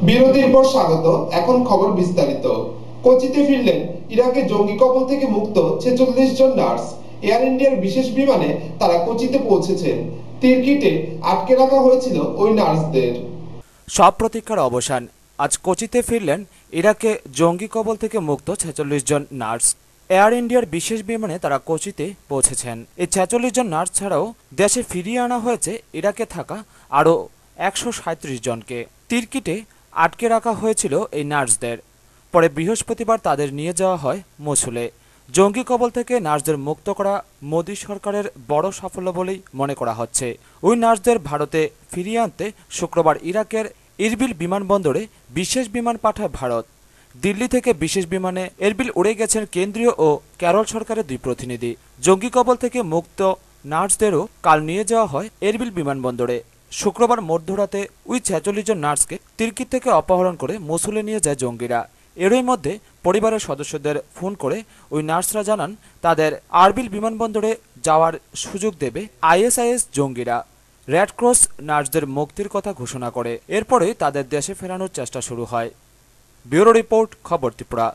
বিরতির পর স্বাগত। এখন খবর বিস্তারিত। কোচিতে ফিরলেন ইরাকে জঙ্গি কবল থেকে মুক্ত 46 জন নার্স। এয়ার ইন্ডিয়ার বিশেষ বিমানে তারা কোচিতে পৌঁছেছেন। তিরকিটে আটকে রাখা হয়েছিল ওই নার্সদের। সব প্রতীক্ষার অবসান। আজ কোচিতে ফিরলেন ইরাকে জঙ্গি কবল থেকে মুক্ত 46 জন নার্স। এয়ার ইন্ডিয়ার বিশেষ বিমানে তারা কোচিতে পৌঁছেছেন। এই 46 জন নার্স ছাড়াও দেশে ফিরিয়ে আনা হয়েছে ইরাকে থাকা আরও 137 জনকে। তিরকিটে আটকে রাখা হয়েছিল এই নার্সদের। পরে বৃহস্পতিবার তাদের নিয়ে যাওয়া হয় মসুলে। জঙ্গি কবল থেকে নার্সদের মুক্ত করা মোদী সরকারের বড় সাফল্য বলেই মনে করা হচ্ছে। ওই নার্সদের ভারতে ফিরিয়ে আনতে শুক্রবার ইরাকের ইরবিল বিমানবন্দরে বিশেষ বিমান পাঠায় ভারত। দিল্লি থেকে বিশেষ বিমানে এরবিল উড়ে গেছেন কেন্দ্রীয় ও কেরল সরকারের 2 প্রতিনিধি। জঙ্গি কবল থেকে মুক্ত নার্সদেরও কাল নিয়ে যাওয়া হয় এরবিল বিমানবন্দরে। শুক্রবার মধ্যরাতে ওই 46 জন নার্সকে তিরকি থেকে অপহরণ করে মসুলে নিয়ে যায় জঙ্গিরা। এরই মধ্যে পরিবারের সদস্যদের ফোন করে ওই নার্সরা জানান তাদের আরবিল বিমানবন্দরে যাওয়ার সুযোগ দেবে আইএসআইএস জঙ্গিরা। রেড ক্রস নার্সদের মুক্তির কথা ঘোষণা করে। এরপরে তাদের দেশে ফেরানোর চেষ্টা শুরু হয়। ব্যুরো রিপোর্ট, খবর ত্রিপুরা।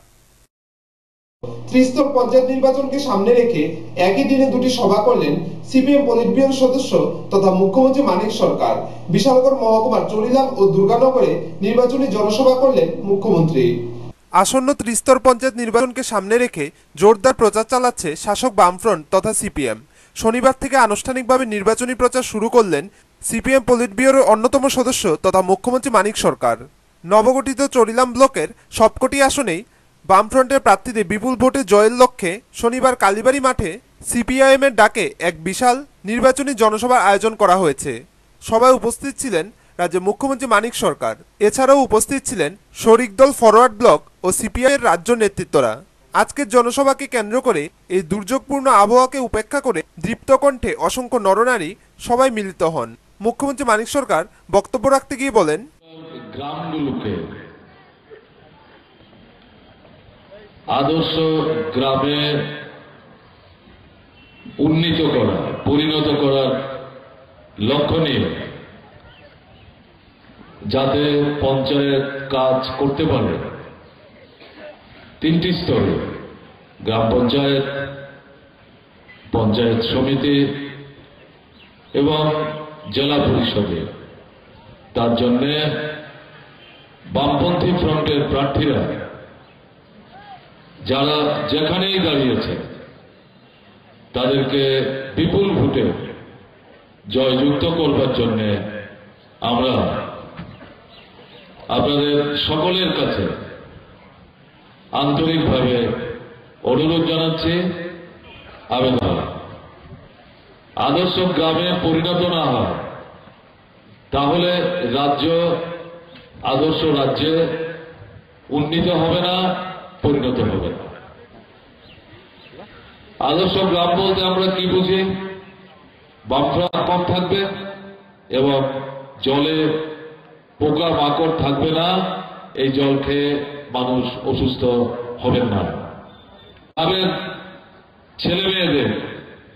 ত্রিস্তর পঞ্চায়েত নির্বাচনকে সামনে রেখে একই দিনে দুটি সভা করলেন সিপিএম পলিট ব্যুরো সদস্য তথা মুখ্যমন্ত্রী মানিক সরকার। বিশালগড় মহকুমার চরিলাম ও দুর্গানগরে নির্বাচনী জনসভা করলেন মুখ্যমন্ত্রী। আসন্ন ত্রিস্তর পঞ্চায়েত নির্বাচনকে সামনে রেখে জোরদার প্রচার চালাচ্ছে শাসক বামফ্রন্ট তথা সিপিএম। শনিবার থেকে আনুষ্ঠানিকভাবে নির্বাচনী প্রচার শুরু করলেন সিপিএম পলিট ব্যুরোর অন্যতম সদস্য তথা মুখ্যমন্ত্রী মানিক সরকার। নবগঠিত চরিলাম ব্লকের সবকটি আসনেই বামফ্রন্টের প্রার্থীদের বিপুল ভোটে জয়ের লক্ষ্যে শনিবার কালীবাড়ি মাঠে সিপিআইএম এর ডাকে এক বিশাল নির্বাচনী জনসভার আয়োজন করা হয়েছে। সভায় উপস্থিত ছিলেন রাজ্যের মুখ্যমন্ত্রী মানিক সরকার। এছাড়াও উপস্থিত ছিলেন শরিক দল ফরওয়ার্ড ব্লক ও সিপিআই এর রাজ্য নেতৃত্বরা। আজকের জনসভাকে কেন্দ্র করে এই দুর্যোগপূর্ণ আবহাওয়াকে উপেক্ষা করে দীপ্ত কণ্ঠে অসংখ্য নরনারী সবাই মিলিত হন। মুখ্যমন্ত্রী মানিক সরকার বক্তব্য রাখতে গিয়ে বলেন, গ্রামগুলোকে আদর্শ গ্রামে উন্নীত করা, পরিণত করার লক্ষ্য নিয়ে যাতে পঞ্চায়েত কাজ করতে পারে 3টি স্তরে, গ্রাম পঞ্চায়েত, পঞ্চায়েত সমিতি এবং জেলা পরিষদে, তার জন্য বামপন্থী ফ্রন্টের প্রার্থীরা যারা যেখানেই দাঁড়িয়েছে তাদেরকে বিপুল ভোটে জয়যুক্ত করবার জন্য আমরা আপনাদের সকলের কাছে আন্তরিকভাবে অনুরোধ জানাচ্ছি, আবেদন আদর্শ গ্রামে পরিণত না হয় তাহলে রাজ্য আদর্শ রাজ্যে উন্নীত হবে না, পরিণত হবে না। আদর্শ গ্রাম বলতে আমরা কি বুঝি? বামফ্রন্ট কম থাকবে এবং জলে পোকা মাকড় থাকবে না, এই জল খেয়ে মানুষ অসুস্থ হবেন না। গ্রামের ছেলে মেয়েদের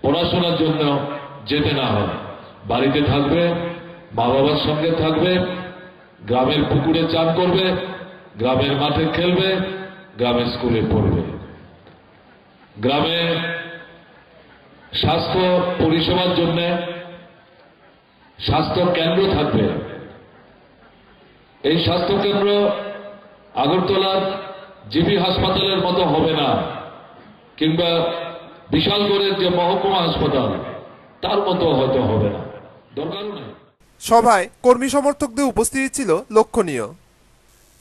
পড়াশোনার জন্য যেতে না হয়, বাড়িতে থাকবে, মা বাবার সঙ্গে থাকবে, গ্রামের পুকুরে চান করবে, গ্রামের মাঠে খেলবে, গ্রামের স্কুলে পড়বে। গ্রামে স্বাস্থ্য পরিষেবার জন্য স্বাস্থ্য কেন্দ্র থাকবে। এই স্বাস্থ্য কেন্দ্র আগরতলার জিবি হাসপাতালের মতো হবে না, কিংবা বিশালগড়ের যে মহকুমা হাসপাতাল তার মতো হয়তো হবে না, দরকারও নেই। সভায় কর্মী সমর্থকদের উপস্থিতি ছিল লক্ষণীয়।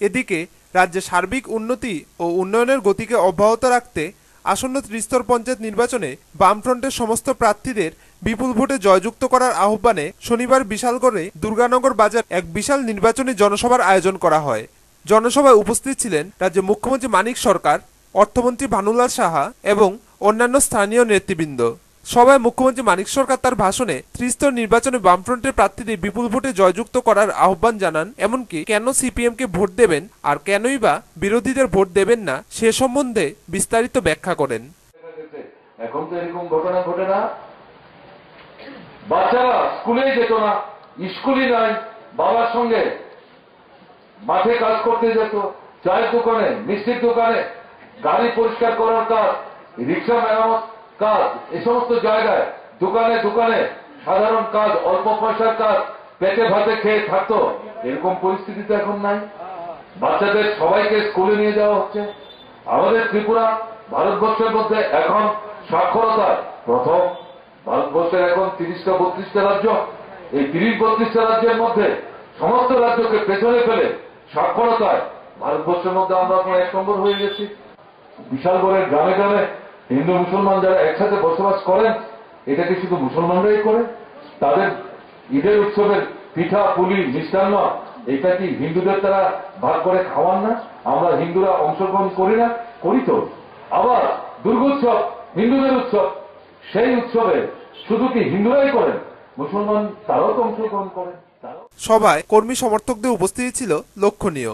এদিকে রাজ্যে সার্বিক উন্নতি ও উন্নয়নের গতিকে অব্যাহত রাখতে আসন্ন ত্রিস্তর পঞ্চায়েত নির্বাচনে বামফ্রন্টের সমস্ত প্রার্থীদের বিপুল ভোটে জয়যুক্ত করার আহ্বানে শনিবার বিশালগড়ে দুর্গানগর বাজার এক বিশাল নির্বাচনী জনসভার আয়োজন করা হয়। জনসভায় উপস্থিত ছিলেন রাজ্যের মুখ্যমন্ত্রী মানিক সরকার, অর্থমন্ত্রী ভানুলাল সাহা এবং অন্যান্য স্থানীয় নেতৃবৃন্দ। সভায় মুখ্যমন্ত্রী মানিক সরকার তার ভাষণে ত্রিস্তর নির্বাচনে বামফ্রন্টের প্রার্থীদের বিপুল ভোটে জয়যুক্ত করার আহ্বান জানান। এমনকি কেন সিপিএম কে ভোট দেবেন আর কেনই বা বিরোধীদের ভোট দেবেন না সে সম্বন্ধে বিস্তারিত ব্যাখ্যা করেন। এখন তো এরকম ঘটনা ঘটে না, বাচ্চারা স্কুলে যেত না, স্কুলই নাই, বাবার সঙ্গে মাঠে কাজ করতে যেত, চায়ের দোকানে, মিষ্টির দোকানে, গাড়ি পরিষ্কার করার কাজ, রিক্সা মেরামত কাজ, এ সমস্ত জায়গায় দোকানে দোকানে সাধারণ কাজ, অল্প পয়সার কাজ, পেটে ভাতে খেয়ে থাকতো। এরকম পরিস্থিতি তো এখন নাই। বাচ্চাদের সবাইকে স্কুলে নিয়ে যাওয়া হচ্ছে। আমাদের ত্রিপুরা ভারতবর্ষের মধ্যে এখন সাক্ষরতায় প্রথম। ভারতবর্ষের এখন 30-32টা রাজ্য। এই 30-32টা রাজ্যের মধ্যে সমস্ত রাজ্যকে পেছনে ফেলে সাক্ষরতায় ভারতবর্ষের মধ্যে আমরা এখন 1 নম্বর হয়ে গেছি। বিশাল বড় গ্রামে গ্রামে হিন্দু মুসলমান যারা একসাথে বসবাস করেন, এটাকে শুধু মুসলমানরাই করে? তাদের ঈদের উৎসবের পিঠা পুলি মিষ্টান্ন এটা কি হিন্দুদের তারা ভাগ করে খাওয়ান না? আমরা হিন্দুরা অংশগ্রহণ করি না? করি তো। আবার দুর্গোৎসব হিন্দুদের উৎসব, সেই উৎসবে শুধু কি হিন্দুরাই করেন? মুসলমান তারাও তো অংশগ্রহণ করেন। সভায় কর্মী সমর্থকদের উপস্থিতি ছিল লক্ষণীয়।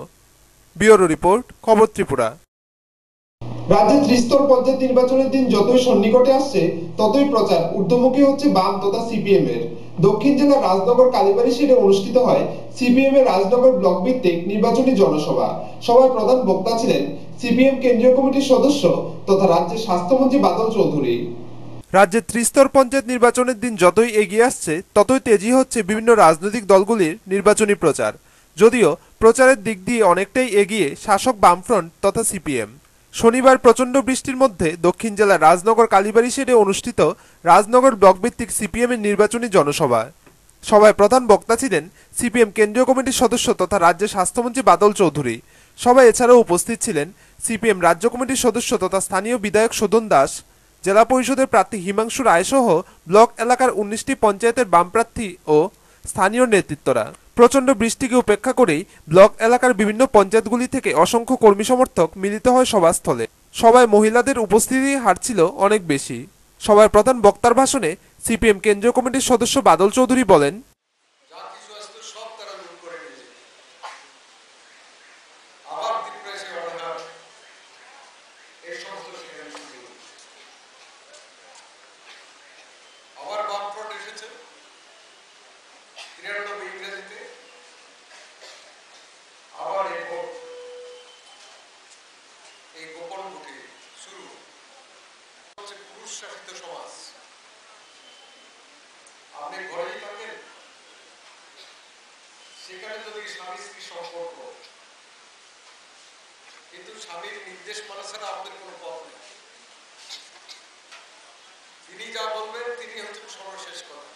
ব্যুরো রিপোর্ট, খবর ত্রিপুরা। রাজ্যে ত্রিস্তর পঞ্চায়েত নির্বাচনের দিন যতই সন্নিকটে আসছে ততই প্রচার ঊর্ধ্বমুখী হচ্ছে বাম তথা সিপিএম এর। দক্ষিণ জেলার রাজনগর কালীবাড়ি সিটে অনুষ্ঠিত হয় সিপিএম এর রাজনগর ব্লক ভিত্তিক নির্বাচনী জনসভা। সভায় প্রধান বক্তা ছিলেন সিপিএম কেন্দ্রীয় কমিটির সদস্য তথা রাজ্যের স্বাস্থ্যমন্ত্রী বাদল চৌধুরী। রাজ্যে ত্রিস্তর পঞ্চায়েত নির্বাচনের দিন যতই এগিয়ে আসছে ততই তেজি হচ্ছে বিভিন্ন রাজনৈতিক দলগুলির নির্বাচনী প্রচার। যদিও প্রচারের দিক দিয়ে অনেকটাই এগিয়ে শাসক বামফ্রন্ট তথা সিপিএম। শনিবার প্রচণ্ড বৃষ্টির মধ্যে দক্ষিণ জেলার রাজনগর কালীবাড়ি শেডে অনুষ্ঠিত রাজনগর ব্লক ভিত্তিক সিপিএম এর নির্বাচনী জনসভা। সভায় প্রধান বক্তা ছিলেন সিপিএম কেন্দ্রীয় কমিটির সদস্য তথা রাজ্যের স্বাস্থ্যমন্ত্রী বাদল চৌধুরী। সভায় এছাড়াও উপস্থিত ছিলেন সিপিএম রাজ্য কমিটির সদস্য তথা স্থানীয় বিধায়ক সুদন দাস, জেলা পরিষদের প্রার্থী হিমাংশু রায়সহ ব্লক এলাকার 19টি পঞ্চায়েতের বাম প্রার্থী ও স্থানীয় নেতৃত্বরা। প্রচণ্ড বৃষ্টিকে উপেক্ষা করেই ব্লক এলাকার বিভিন্ন পঞ্চায়েতগুলি থেকে অসংখ্য কর্মী সমর্থক মিলিত হয় সভাস্থলে। সভায় মহিলাদের উপস্থিতি হার ছিল অনেক বেশি। সভায় প্রধান বক্তার ভাষণে সিপিএম কেন্দ্রীয় কমিটির সদস্য বাদল চৌধুরী বলেন, সমাজ আপনি ঘরেই থাকেন, সেখানে যদি স্বামী স্ত্রী সম্পর্ক, কিন্তু স্বামীর নির্দেশ মানা ছাড়া আমাদের কোনো পথ নেই। তিনি যা বলবেন তিনি হচ্ছেন সর্বশেষ কথা।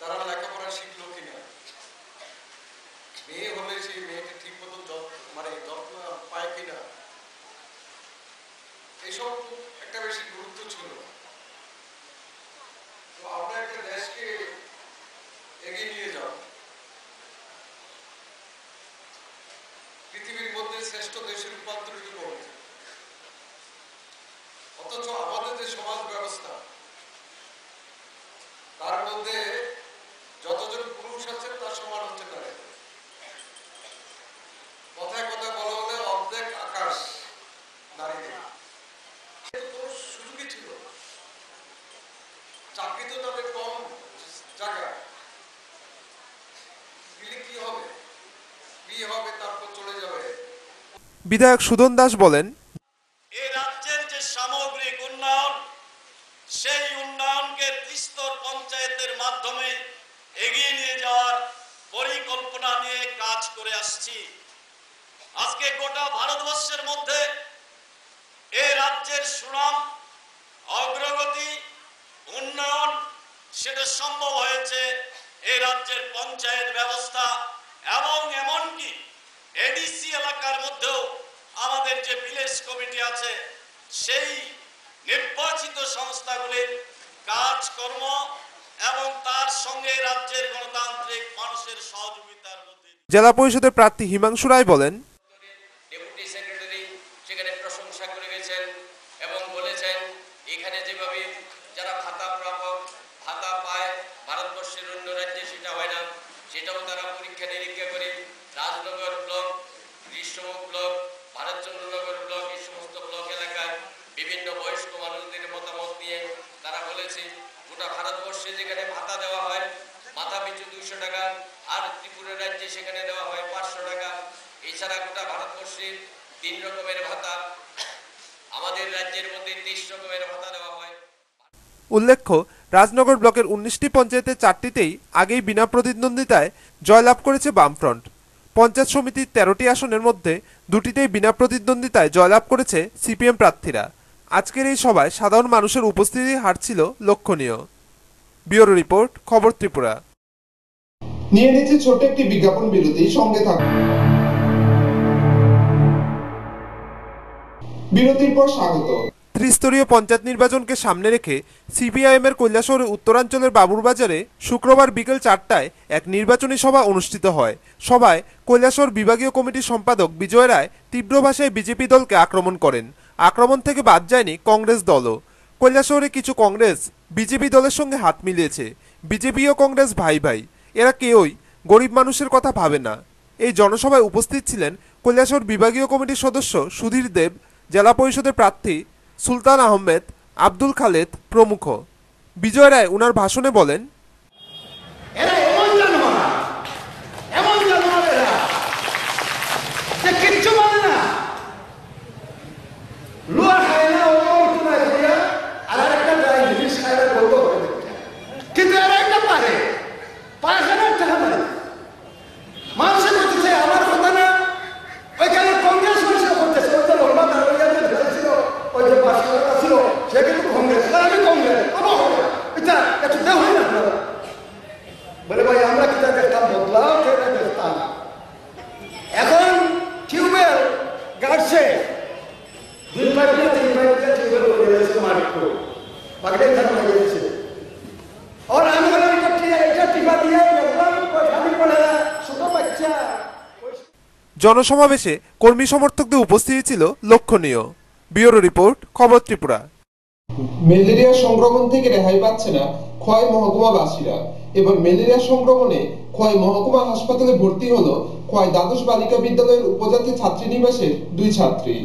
তারা লেখাপড়া শিখলো কিনা, মেয়ে হলে সেই মেয়েকে ঠিক মতো যত্ন পায় কিনা, এসব একটা বেশি গুরুত্ব ছিল। তো আমরা একটা দেশকে এগিয়ে নিয়ে যাও, পৃথিবীর মধ্যে শ্রেষ্ঠ দেশে রূপান্তরিত করব, অথচ আমাদের যে সমাজ ব্যবস্থা তার মধ্যে যতজন পুরুষ আছেন তার সমান হচ্ছে নারী। কথায় কথা বলা হলে অর্ধেক আকাশ নারীদের। সুযোগই ছিল, চাকরি তো তাদের কম জায়গা, দিলে কি হবে, বিয়ে হবে তারপর চলে যাবে। বিধায়ক সুদন দাস বলেন, এই রাজ্যের যে সামগ্রিক উন্নয়ন, সেই উন্নয়নকে ত্রিস্তর পঞ্চায়েতের মাধ্যমে এগিয়ে নিয়ে যাওয়ার পরিকল্পনা নিয়ে কাজ করে আসছি। আজকে গোটা ভারতবর্ষের মধ্যে এই রাজ্যের সুনাম, অগ্রগতি, উন্নয়ন সেটা সম্ভব হয়েছে এই রাজ্যের পঞ্চায়েত ব্যবস্থা এবং এমনকি এডিসি এলাকার মধ্যেও আমাদের যে ভিলেজ কমিটি আছে সেই নির্বাচিত সংস্থাগুলির কাজকর্ম এবং তার সঙ্গে রাজ্যের গণতান্ত্রিক মানুষের সহযোগিতার মধ্যে। জেলা পরিষদের প্রার্থী হিমাংশু রায় বলেন, ডেপুটি সেক্রেটারি সেখানে প্রশংসা করে গেছেন এবং বলেছেন এখানে যেভাবে যারা ভাতা প্রাপক ভাতা পায় ভারতবর্ষের অন্য রাজ্যে সেটা হয় না, সেটাও তারা পরীক্ষা নিরীক্ষা করে Rajnagar block, গ্রীষ্মমুখ block, Bharatchandranagar block, এই সমস্ত ব্লক এলাকায় বিভিন্ন বয়স্ক মানুষদের মতামত নিয়ে তারা বলেছে গোটা ভারতবর্ষে যেখানে ভাতা দেওয়া হয় মাথা পিছু 200 টাকা, আর ত্রিপুরা রাজ্যে সেখানে দেওয়া হয় 500 টাকা। এছাড়া গোটা ভারতবর্ষে 3 রকমের ভাতা, আমাদের রাজ্যের মধ্যে 30 রকমের ভাতা দেওয়া হয়। উল্লেখ্য, রাজনগর ব্লকের 19টি পঞ্চায়েতের 4টিতেই আগেই বিনা প্রতিদ্বন্দ্বিতায় জয়লাভ করেছে বামফ্রন্ট। পঞ্চায়েত সমিতির 13টি আসনের মধ্যে 2টিতেই বিনা প্রতিদ্বন্দ্বিতায় জয়লাভ করেছে সিপিএম প্রার্থীরা। আজকের এই সভায় সাধারণ মানুষের উপস্থিতির হার ছিল লক্ষণীয়। ব্যুরো রিপোর্ট, খবর ত্রিপুরা। নিয়ে নিচ্ছে ছোট একটি বিজ্ঞাপন বিরতি, সঙ্গে থাকুন। বিরতির পর স্বাগত। ত্রিস্তরীয় পঞ্চায়েত নির্বাচনকে সামনে রেখে সিপিআইএমের কৈলাসহরের উত্তরাঞ্চলের বাবুরবাজারে শুক্রবার বিকেল 4টায় এক নির্বাচনী সভা অনুষ্ঠিত হয়। সভায় কৈলাসহর বিভাগীয় কমিটির সম্পাদক বিজয় রায় তীব্র ভাষায় বিজেপি দলকে আক্রমণ করেন। আক্রমণ থেকে বাদ যায়নি কংগ্রেস দলও। কৈলাসহরে কিছু কংগ্রেস বিজেপি দলের সঙ্গে হাত মিলিয়েছে। বিজেপি ও কংগ্রেস ভাই ভাই, এরা কেউই গরিব মানুষের কথা ভাবে না। এই জনসভায় উপস্থিত ছিলেন কৈলাসহর বিভাগীয় কমিটির সদস্য সুধীর দেব, জেলা পরিষদের প্রার্থী সুলতান আহমেদ, আব্দুল খালেদ প্রমুখ। বিজয় রায় উনার ভাষণে বলেন, এরা এমন জানোয়ার এরা যে কিচ্ছু মানে না, লোয়া খায় না, আর একটা ড্রাই জিনিস খায় না, বলবো কিন্তু এরা একটা পারে পায়খানার টাকা মানে মানুষের করতেছে আমার কথা না। ওইখানে কংগ্রেস করতেছে, ওই যে লম্বা দাঁড়িয়ে ছিল, ওই যে বাসা ছিল, সে কিন্তু কংগ্রেস, আমি কংগ্রেস, এটা একটু দেওয়া হয় না আপনারা বলে ভাই আমরা কিটা দেখতাম বদলাও সেটা দেখতাম। এখন টিউবওয়েল গাড়ছে 2 পাইপ না 3 পাইপ দিয়ে টিউবওয়েল করে দিয়েছে মাটিতে, বাকিটা ধান হয়ে গেছে। আর আমি বললাম এটা টিপা দিয়ে বললাম খালি পড়ে না, ছোট বাচ্চা। জনসমাবেশে কর্মী সমর্থকদের উপস্থিতি ছিল লক্ষণীয়। ব্যুরো রিপোর্ট, খবর ত্রিপুরা। ম্যালেরিয়া সংক্রমণ থেকে রেহাই পাচ্ছে না খোয়াই মহকুমাবাসীরা। এবার ম্যালেরিয়া সংক্রমণে খোয়াই মহকুমা হাসপাতালে ভর্তি হলো খোয়াই দ্বাদশ বালিকা বিদ্যালয়ের উপজাতি ছাত্রীনিবাসের 2 ছাত্রী।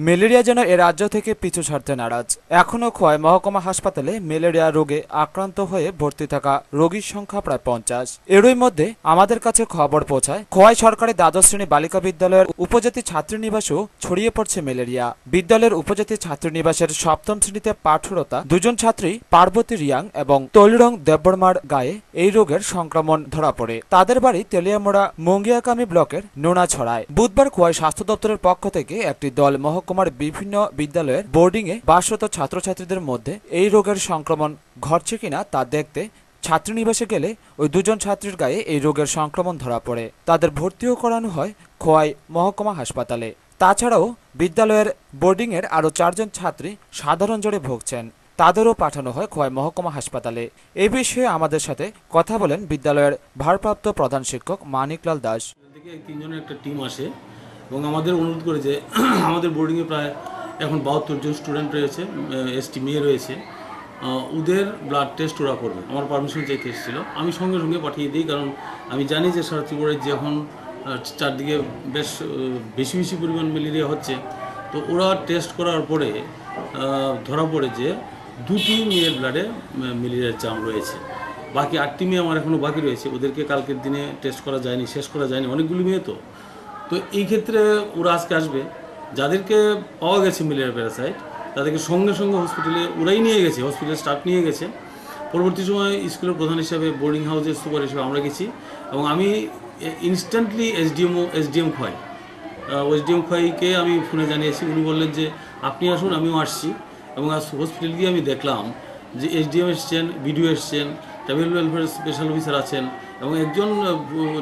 ম্যালেরিয়া যেন এ রাজ্য থেকে পিছু ছাড়তে নারাজ। এখনও খোয়াই মহকুমা হাসপাতালে ম্যালেরিয়া রোগে আক্রান্ত হয়ে ভর্তি থাকা রোগীর সংখ্যা প্রায় 50। এরই মধ্যে আমাদের কাছে খবর পৌঁছায় খোয়াই সরকারি দ্বাদশ শ্রেণী বালিকা বিদ্যালয়ের উপজাতি ছাত্রীনিবাসেও ছড়িয়ে পড়ছে ম্যালেরিয়া। বিদ্যালয়ের উপজাতি ছাত্রীনিবাসের 7ম শ্রেণীতে পাঠরতা 2 জন ছাত্রী পার্বতী রিয়াং এবং তৈলরং দেববর্মার গায়ে এই রোগের সংক্রমণ ধরা পড়ে। তাদের বাড়ি তেলিয়ামোড়া মঙ্গিয়াকামী ব্লকের নোনাছড়ায়। বুধবার খোয়াই স্বাস্থ্য দপ্তরের পক্ষ থেকে একটি দল মহকুমার বিভিন্ন বিদ্যালয়ের বোর্ডিংয়ে বাসরত ছাত্রছাত্রীদের মধ্যে এই রোগের সংক্রমণ ঘটছে কিনা তা দেখতে ছাত্রীনিবাসে গেলে ওই 2 জন ছাত্রীর গায়ে এই রোগের সংক্রমণ ধরা পড়ে। তাদের ভর্তিও করানো হয় খোয়াই মহকুমা হাসপাতালে। তাছাড়াও বিদ্যালয়ের বোর্ডিংয়ের আরও 4 জন ছাত্রী সাধারণ জ্বরে ভুগছেন, তাদেরও পাঠানো হয় খোয়াই মহকুমা হাসপাতালে। এই বিষয়ে আমাদের সাথে কথা বলেন বিদ্যালয়ের ভারপ্রাপ্ত প্রধান শিক্ষক মানিকলাল দাস। 3 জনের একটা টিম আসে এবং আমাদের অনুরোধ করে যে আমাদের বোর্ডিংয়ে প্রায় এখন 72 জন স্টুডেন্ট রয়েছে, এসটি মেয়ে রয়েছে, ওদের ব্লাড টেস্ট ওরা করবে। আমার পারমিশন চাইতে এসেছিলো, আমি সঙ্গে সঙ্গে পাঠিয়ে দিই, কারণ আমি জানি যে সারা ত্রিপুরায় যখন চারদিকে বেশ বেশি পরিমাণ ম্যালেরিয়া হচ্ছে, তো ওরা টেস্ট করার পরে ধরা পড়ে যে 2টি মেয়ের ব্লাডে ম্যালেরিয়ার চাম রয়েছে। বাকি 8টি মেয়ে আমার এখনও বাকি রয়েছে, ওদেরকে কালকের দিনে টেস্ট করা যায়নি, শেষ করা যায়নি, অনেকগুলি মেয়ে তো এই ক্ষেত্রে ওরা আজকে আসবে। যাদেরকে পাওয়া গেছে ম্যালেরিয়া প্যারাসাইট তাদেরকে সঙ্গে সঙ্গে হসপিটালে ওরাই নিয়ে গেছে, হসপিটাল স্টাফ নিয়ে গেছে। পরবর্তী সময় স্কুলের প্রধান হিসাবে, বোর্ডিং হাউসের সুপার হিসাবে আমরা গেছি এবং আমি ইনস্ট্যান্টলি এসডিএম খোয়াইকে আমি ফোনে জানিয়েছি। উনি বললেন যে আপনি আসুন, আমিও আসছি। এবং হসপিটাল গিয়ে আমি দেখলাম যে এসডিএম এসছেন, বিডিও এসছেন, ট্রাইবাল ওয়েলফেয়ার স্পেশাল অফিসার আছেন এবং একজন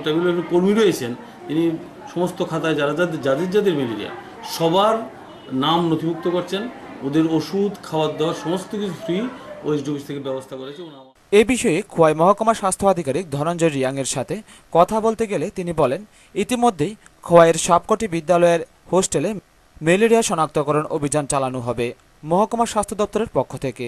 ট্রাইবাল ওয়েলফেয়ার কর্মী রয়েছেন। তিনি সমস্ত খাতায় যাদের ম্যালেরিয়া সবার নাম নথিভুক্ত করছেন, ওদের ওষুধ খাওয়ার দাওয়ার সমস্ত কিছু ফ্রি ওএসডি অফিস থেকে ব্যবস্থা করেছে। এ বিষয়ে খোয়াই মহকুমা স্বাস্থ্য আধিকারিক ধনঞ্জয় রিয়াংয়ের সাথে কথা বলতে গেলে তিনি বলেন, ইতিমধ্যেই খোয়াইয়ের সবকটি বিদ্যালয়ের হোস্টেলে ম্যালেরিয়া শনাক্তকরণ অভিযান চালানো হবে মহকুমা স্বাস্থ্য দপ্তরের পক্ষ থেকে।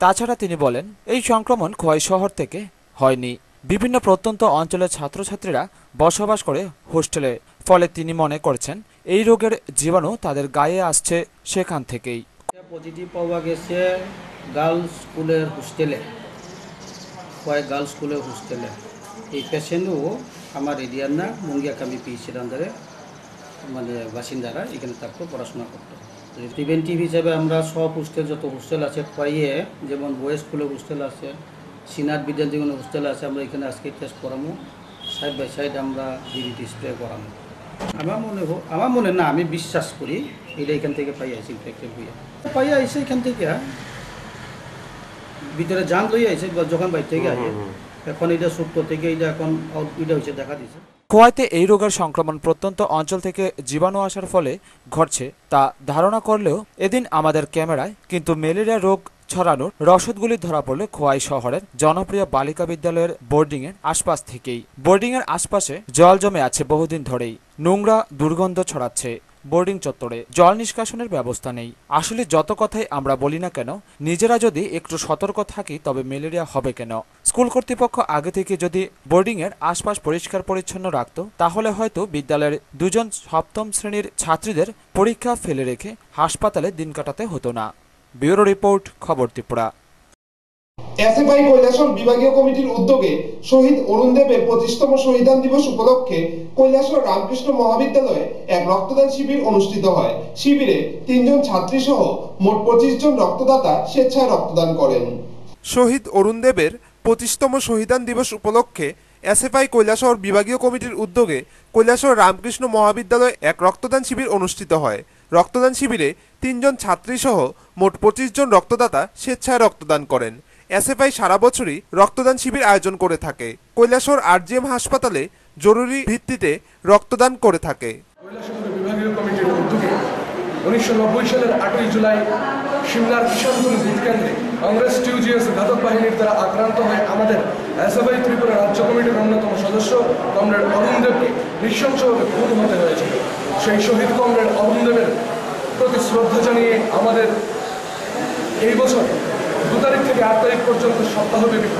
তাছাড়া তিনি বলেন, এই সংক্রমণ খোয়াই শহর থেকে হয়নি, বিভিন্ন প্রত্যন্ত অঞ্চলের ছাত্রছাত্রীরা বসবাস করে হোস্টেলে, ফলে তিনি মনে করছেন এই রোগের জীবাণু তাদের গায়ে আসছে সেখান থেকেই। পজিটিভ পাওয়া গেছে গার্লস স্কুলের হোস্টেলে, কয়েক গার্লস স্কুলের হোস্টেলে। এই পেশেন্টও আমার এরিয়ার না, মুঙ্গিয়াকামি পিএইচসির আন্ডারে মানে বাসিন্দারা এখানে থাকতো, পড়াশোনা করতো। প্রিভেন্টিভ হিসেবে আমরা সব হোস্টেল, যত হোস্টেল আছে পাইয়ে, যেমন বয়েজ স্কুলের হোস্টেল আছে, সিনিয়র বিদ্যার্থীগণ হোস্টেল আছে, আমরা এখানে আজকে টেস্ট করামো, সাইড বাই সাইড আমরা ডিবিটি স্প্রে করামো। আমার মনে না, আমি বিশ্বাস করি এটা এখান থেকে পাই আইসি, ইনফেক্টেড হইয়া পাই আইসে এখান থেকে, ভিতরে জান লই আইসে যখন বাইর থেকে আইয়ে, এখন এটা সত্য থেকে এটা এখন এটা হচ্ছে দেখা দিচ্ছে। খোয়াইতে এই রোগের সংক্রমণ প্রত্যন্ত অঞ্চল থেকে জীবাণু আসার ফলে ঘটছে তা ধারণা করলেও এদিন আমাদের ক্যামেরায় কিন্তু ম্যালেরিয়া রোগ ছড়ানোর রসদগুলি ধরা পড়ল খোয়াই শহরের জনপ্রিয় বালিকা বিদ্যালয়ের বোর্ডিংয়ের আশপাশ থেকেই। বোর্ডিংয়ের আশপাশে জল জমে আছে বহুদিন ধরেই, নোংরা দুর্গন্ধ ছড়াচ্ছে। বোর্ডিং চত্বরে জল নিষ্কাশনের ব্যবস্থা নেই। আসলে যত কথাই আমরা বলি না কেন, নিজেরা যদি একটু সতর্ক থাকি তবে ম্যালেরিয়া হবে কেন? স্কুল কর্তৃপক্ষ আগে থেকে যদি বোর্ডিংয়ের আশপাশ পরিষ্কার পরিচ্ছন্ন রাখত, তাহলে হয়তো বিদ্যালয়ের 2 জন সপ্তম শ্রেণীর ছাত্রীদের পরীক্ষা ফেলে রেখে হাসপাতালে দিন কাটাতে হতো না। ব্যুরো রিপোর্ট, খবর ত্রিপুরা। এসএফআই কৈলাসহর বিভাগীয় কমিটির উদ্যোগে শহীদ অরুণ দেবের 25তম শহীদান দিবস উপলক্ষে কৈলাসহর রামকৃষ্ণ মহাবিদ্যালয়ে এক রক্তদান শিবির অনুষ্ঠিত হয়। শিবিরে 3 জন ছাত্রী সহ মোট 25 জন রক্তদাতা স্বেচ্ছায় রক্তদান করেন। শহীদ অরুণ দেবের 25তম শহীদান দিবস উপলক্ষে এসএফআই কৈলাসহর বিভাগীয় কমিটির উদ্যোগে কৈলাসহর রামকৃষ্ণ মহাবিদ্যালয়ে এক রক্তদান শিবির অনুষ্ঠিত হয়। রক্তদান শিবিরে 3 জন ছাত্রী সহ মোট 25 জন রক্তদাতা স্বেচ্ছায় রক্তদান করেন। এসএফআই সারা বছরই রক্তদান শিবির আয়োজন করে থাকে। কৈলাসহর আরজিএম হাসপাতালে জরুরি ভিত্তিতে রক্তদান করে থাকে। কৈলাসহর বিভাগীয় কমিটির উদ্যোগে 1990 সালের 8ই জুলাই সিমলার কিষানপুর বুথ কেন্দ্রে কংগ্রেস টিউজিএস ঘাতক বাহিনীর দ্বারা আক্রান্ত হয়ে আমাদের এসএফআই ত্রিপুরা রাজ্য কমিটির অন্যতম সদস্য কমরেড অরুণ দেবকে নৃশংসভাবে খুন হতে হয়েছিল। সেই শহীদ কমরেড অরুণ দেবের প্রতি শ্রদ্ধা জানিয়ে আমাদের এই বছর 2 তারিখ থেকে 8 তারিখ পর্যন্ত সপ্তাহব্যাপী